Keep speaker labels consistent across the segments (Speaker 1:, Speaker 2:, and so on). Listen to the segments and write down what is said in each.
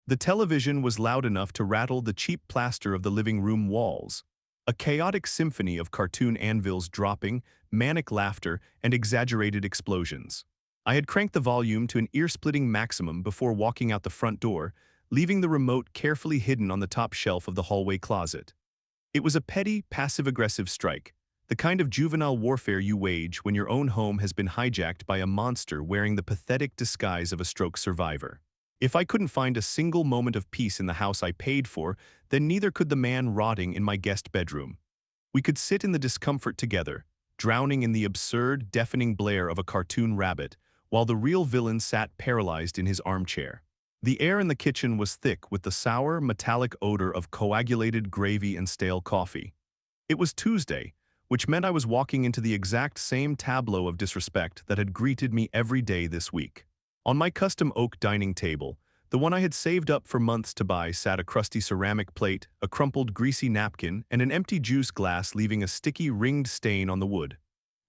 Speaker 1: The television was loud enough to rattle the cheap plaster of the living room walls. A chaotic symphony of cartoon anvils dropping, manic laughter, and exaggerated explosions. I had cranked the volume to an ear-splitting maximum before walking out the front door, leaving the remote carefully hidden on the top shelf of the hallway closet. It was a petty, passive-aggressive strike, the kind of juvenile warfare you wage when your own home has been hijacked by a monster wearing the pathetic disguise of a stroke survivor. If I couldn't find a single moment of peace in the house I paid for, then neither could the man rotting in my guest bedroom. We could sit in the discomfort together, drowning in the absurd, deafening blare of a cartoon rabbit, while the real villain sat paralyzed in his armchair. The air in the kitchen was thick with the sour, metallic odor of coagulated gravy and stale coffee. It was Tuesday, which meant I was walking into the exact same tableau of disrespect that had greeted me every day this week. On my custom oak dining table, the one I had saved up for months to buy, sat a crusty ceramic plate, a crumpled greasy napkin, and an empty juice glass leaving a sticky ringed stain on the wood.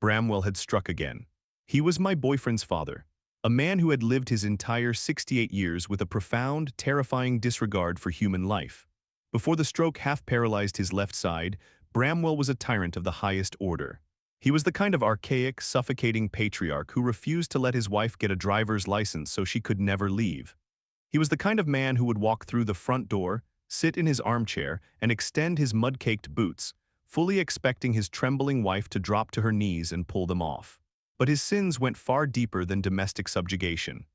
Speaker 1: Bramwell had struck again. He was my boyfriend's father, a man who had lived his entire 68 years with a profound, terrifying disregard for human life. Before the stroke half-paralyzed his left side, Bramwell was a tyrant of the highest order. He was the kind of archaic, suffocating patriarch who refused to let his wife get a driver's license so she could never leave. He was the kind of man who would walk through the front door, sit in his armchair, and extend his mud-caked boots, fully expecting his trembling wife to drop to her knees and pull them off. But his sins went far deeper than domestic subjugation.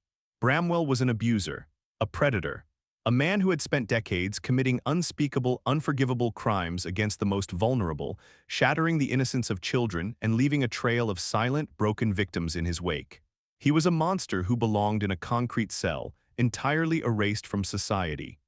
Speaker 1: Bramwell was an abuser, a predator, a man who had spent decades committing unspeakable, unforgivable crimes against the most vulnerable, shattering the innocence of children and leaving a trail of silent, broken victims in his wake. He was a monster who belonged in a concrete cell, entirely erased from society.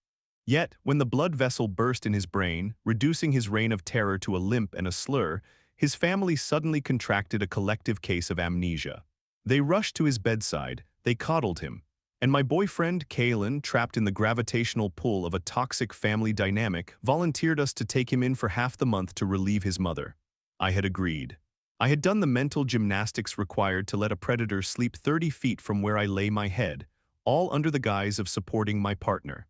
Speaker 1: Yet, when the blood vessel burst in his brain, reducing his reign of terror to a limp and a slur, his family suddenly contracted a collective case of amnesia. They rushed to his bedside, they coddled him, and my boyfriend, Kalen, trapped in the gravitational pull of a toxic family dynamic, volunteered us to take him in for half the month to relieve his mother. I had agreed. I had done the mental gymnastics required to let a predator sleep 30 feet from where I lay my head, all under the guise of supporting my partner.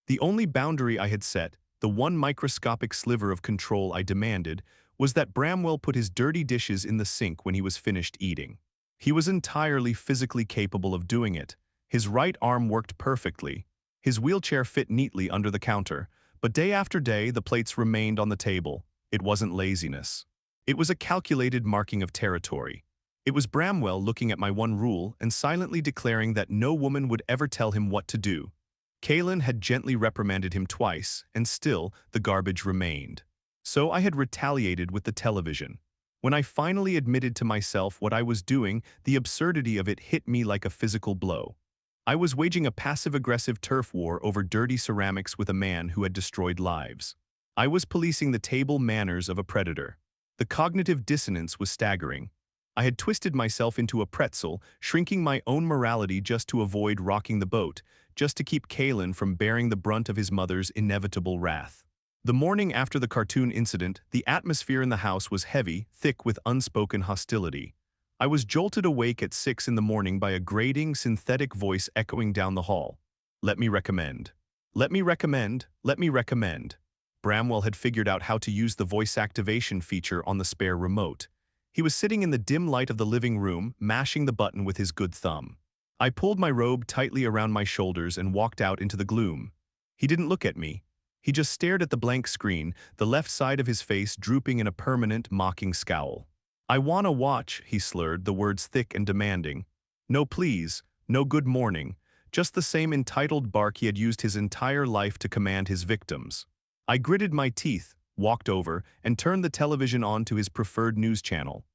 Speaker 1: The only boundary I had set, the one microscopic sliver of control I demanded, was that Bramwell put his dirty dishes in the sink when he was finished eating. He was entirely physically capable of doing it. His right arm worked perfectly. His wheelchair fit neatly under the counter, but day after day the plates remained on the table. It wasn't laziness. It was a calculated marking of territory. It was Bramwell looking at my one rule and silently declaring that no woman would ever tell him what to do. Kalen had gently reprimanded him twice, and still the garbage remained. So I had retaliated with the television. When I finally admitted to myself what I was doing, the absurdity of it hit me like a physical blow. I was waging a passive-aggressive turf war over dirty ceramics with a man who had destroyed lives. I was policing the table manners of a predator. The cognitive dissonance was staggering. I had twisted myself into a pretzel, shrinking my own morality just to avoid rocking the boat, just to keep Kalen from bearing the brunt of his mother's inevitable wrath. The morning after the cartoon incident, the atmosphere in the house was heavy, thick with unspoken hostility. I was jolted awake at 6 in the morning by a grating, synthetic voice echoing down the hall. Let me recommend. Let me recommend. Let me recommend. Bramwell had figured out how to use the voice activation feature on the spare remote. He was sitting in the dim light of the living room, mashing the button with his good thumb. I pulled my robe tightly around my shoulders and walked out into the gloom. He didn't look at me. He just stared at the blank screen, the left side of his face drooping in a permanent, mocking scowl. I wanna watch, he slurred, the words thick and demanding. No please, no good morning, just the same entitled bark he had used his entire life to command his victims. I gritted my teeth, walked over, and turned the television on to his preferred news channel.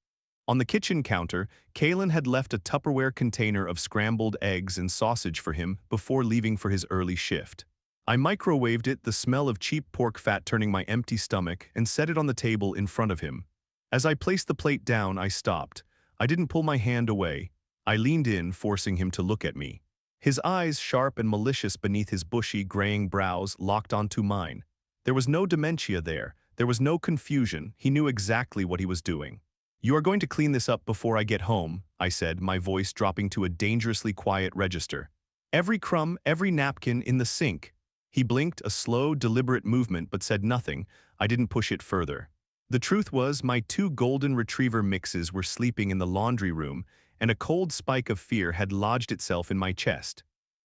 Speaker 1: On the kitchen counter, Kalen had left a Tupperware container of scrambled eggs and sausage for him before leaving for his early shift. I microwaved it, the smell of cheap pork fat turning my empty stomach, and set it on the table in front of him. As I placed the plate down, I stopped. I didn't pull my hand away. I leaned in, forcing him to look at me. His eyes, sharp and malicious beneath his bushy, graying brows, locked onto mine. There was no dementia there. There was no confusion. He knew exactly what he was doing. You are going to clean this up before I get home, I said, my voice dropping to a dangerously quiet register. Every crumb, every napkin in the sink. He blinked, a slow, deliberate movement, but said nothing. I didn't push it further. The truth was, my two golden retriever mixes were sleeping in the laundry room, and a cold spike of fear had lodged itself in my chest.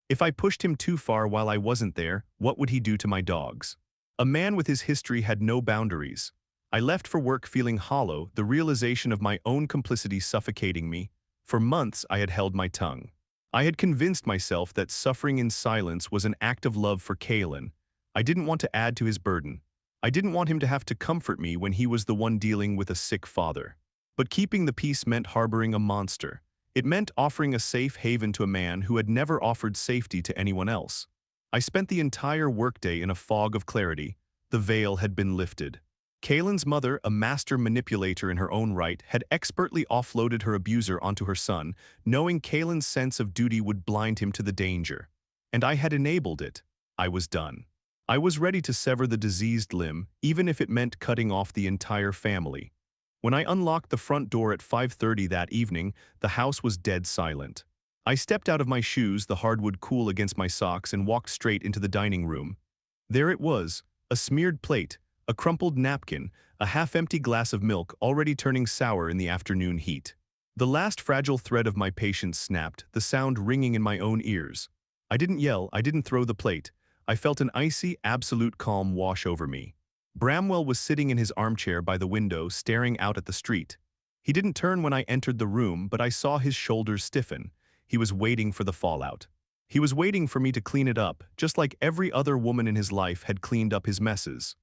Speaker 1: If I pushed him too far while I wasn't there, what would he do to my dogs? A man with his history had no boundaries. I left for work feeling hollow, the realization of my own complicity suffocating me. For months I had held my tongue. I had convinced myself that suffering in silence was an act of love for Kalen. I didn't want to add to his burden. I didn't want him to have to comfort me when he was the one dealing with a sick father. But keeping the peace meant harboring a monster. It meant offering a safe haven to a man who had never offered safety to anyone else. I spent the entire workday in a fog of clarity. The veil had been lifted. Kalen's mother, a master manipulator in her own right, had expertly offloaded her abuser onto her son, knowing Kalen's sense of duty would blind him to the danger. And I had enabled it. I was done. I was ready to sever the diseased limb, even if it meant cutting off the entire family. When I unlocked the front door at 5:30 that evening, the house was dead silent. I stepped out of my shoes, the hardwood cool against my socks, and walked straight into the dining room. There it was, a smeared plate, a crumpled napkin, a half-empty glass of milk already turning sour in the afternoon heat. The last fragile thread of my patience snapped, the sound ringing in my own ears. I didn't yell, I didn't throw the plate. I felt an icy, absolute calm wash over me. Bramwell was sitting in his armchair by the window, staring out at the street. He didn't turn when I entered the room, but I saw his shoulders stiffen. He was waiting for the fallout. He was waiting for me to clean it up, just like every other woman in his life had cleaned up his messes.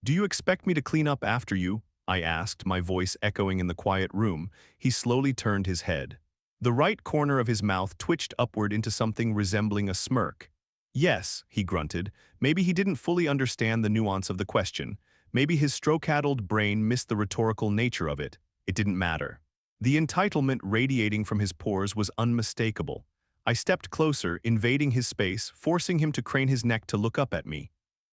Speaker 1: "Do you expect me to clean up after you?" I asked, my voice echoing in the quiet room. He slowly turned his head. The right corner of his mouth twitched upward into something resembling a smirk. "Yes," he grunted. Maybe he didn't fully understand the nuance of the question. Maybe his stroke-addled brain missed the rhetorical nature of it. It didn't matter. The entitlement radiating from his pores was unmistakable. I stepped closer, invading his space, forcing him to crane his neck to look up at me.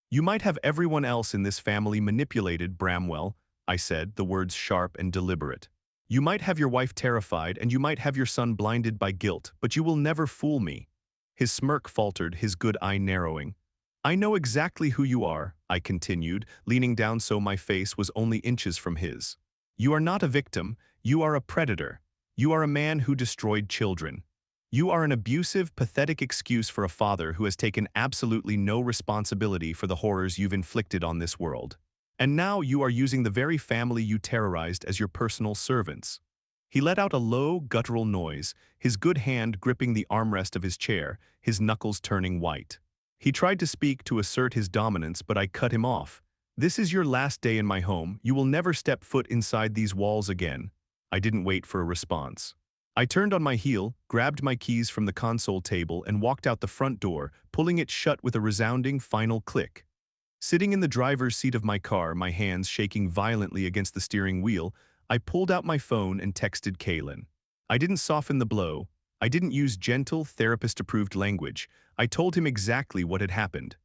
Speaker 1: "You might have everyone else in this family manipulated, Bramwell," I said, the words sharp and deliberate. "You might have your wife terrified, and you might have your son blinded by guilt, but you will never fool me." His smirk faltered, his good eye narrowing. "I know exactly who you are," I continued, leaning down so my face was only inches from his. "You are not a victim, you are a predator. You are a man who destroyed children. You are an abusive, pathetic excuse for a father who has taken absolutely no responsibility for the horrors you've inflicted on this world. And now you are using the very family you terrorized as your personal servants." He let out a low, guttural noise, his good hand gripping the armrest of his chair, his knuckles turning white. He tried to speak to assert his dominance, but I cut him off. "This is your last day in my home. You will never step foot inside these walls again." I didn't wait for a response. I turned on my heel, grabbed my keys from the console table, and walked out the front door, pulling it shut with a resounding final click. Sitting in the driver's seat of my car, my hands shaking violently against the steering wheel, I pulled out my phone and texted Kalen. I didn't soften the blow. I didn't use gentle, therapist-approved language. I told him exactly what had happened.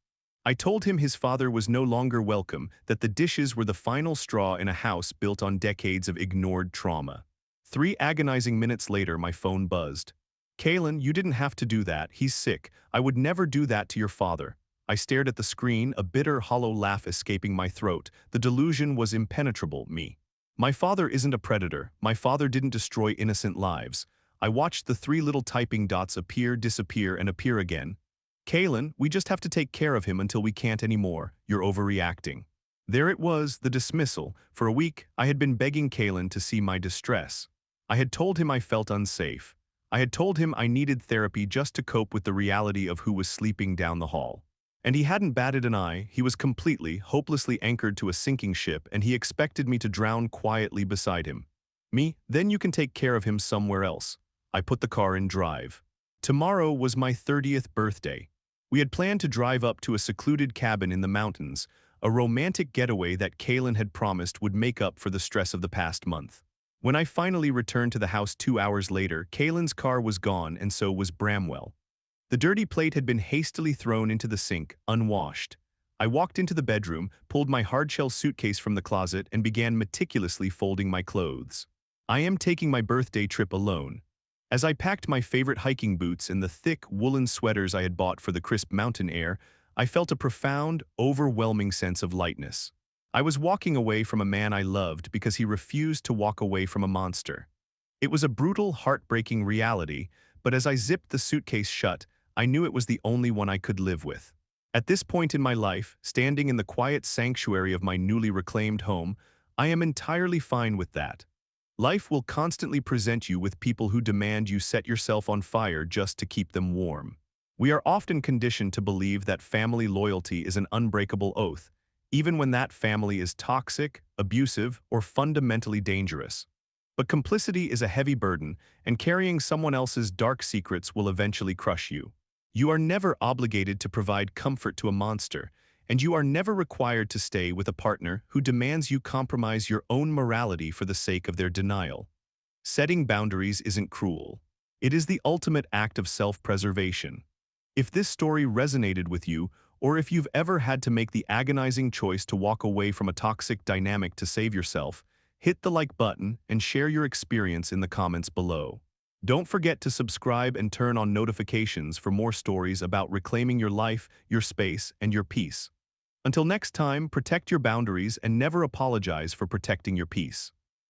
Speaker 1: I told him his father was no longer welcome, that the dishes were the final straw in a house built on decades of ignored trauma. 3 agonizing minutes later, my phone buzzed. "Kalen, you didn't have to do that. He's sick. I would never do that to your father." I stared at the screen, a bitter, hollow laugh escaping my throat. The delusion was impenetrable, me. My father isn't a predator. My father didn't destroy innocent lives. I watched the 3 little typing dots appear, disappear, and appear again. "Kalen, we just have to take care of him until we can't anymore. You're overreacting." There it was, the dismissal. For a week, I had been begging Kalen to see my distress. I had told him I felt unsafe. I had told him I needed therapy just to cope with the reality of who was sleeping down the hall. And he hadn't batted an eye. He was completely, hopelessly anchored to a sinking ship, and he expected me to drown quietly beside him. "Me, then you can take care of him somewhere else." I put the car in drive. Tomorrow was my 30th birthday. We had planned to drive up to a secluded cabin in the mountains, a romantic getaway that Kalen had promised would make up for the stress of the past month. When I finally returned to the house 2 hours later, Kalen's car was gone, and so was Bramwell. The dirty plate had been hastily thrown into the sink, unwashed. I walked into the bedroom, pulled my hardshell suitcase from the closet, and began meticulously folding my clothes. I am taking my birthday trip alone. As I packed my favorite hiking boots and the thick, woolen sweaters I had bought for the crisp mountain air, I felt a profound, overwhelming sense of lightness. I was walking away from a man I loved because he refused to walk away from a monster. It was a brutal, heartbreaking reality, but as I zipped the suitcase shut, I knew it was the only one I could live with. At this point in my life, standing in the quiet sanctuary of my newly reclaimed home, I am entirely fine with that. Life will constantly present you with people who demand you set yourself on fire just to keep them warm. We are often conditioned to believe that family loyalty is an unbreakable oath, even when that family is toxic, abusive, or fundamentally dangerous. But complicity is a heavy burden, and carrying someone else's dark secrets will eventually crush you. You are never obligated to provide comfort to a monster, and you are never required to stay with a partner who demands you compromise your own morality for the sake of their denial. Setting boundaries isn't cruel. It is the ultimate act of self-preservation. If this story resonated with you, or if you've ever had to make the agonizing choice to walk away from a toxic dynamic to save yourself, hit the like button and share your experience in the comments below. Don't forget to subscribe and turn on notifications for more stories about reclaiming your life, your space, and your peace. Until next time, protect your boundaries and never apologize for protecting your peace.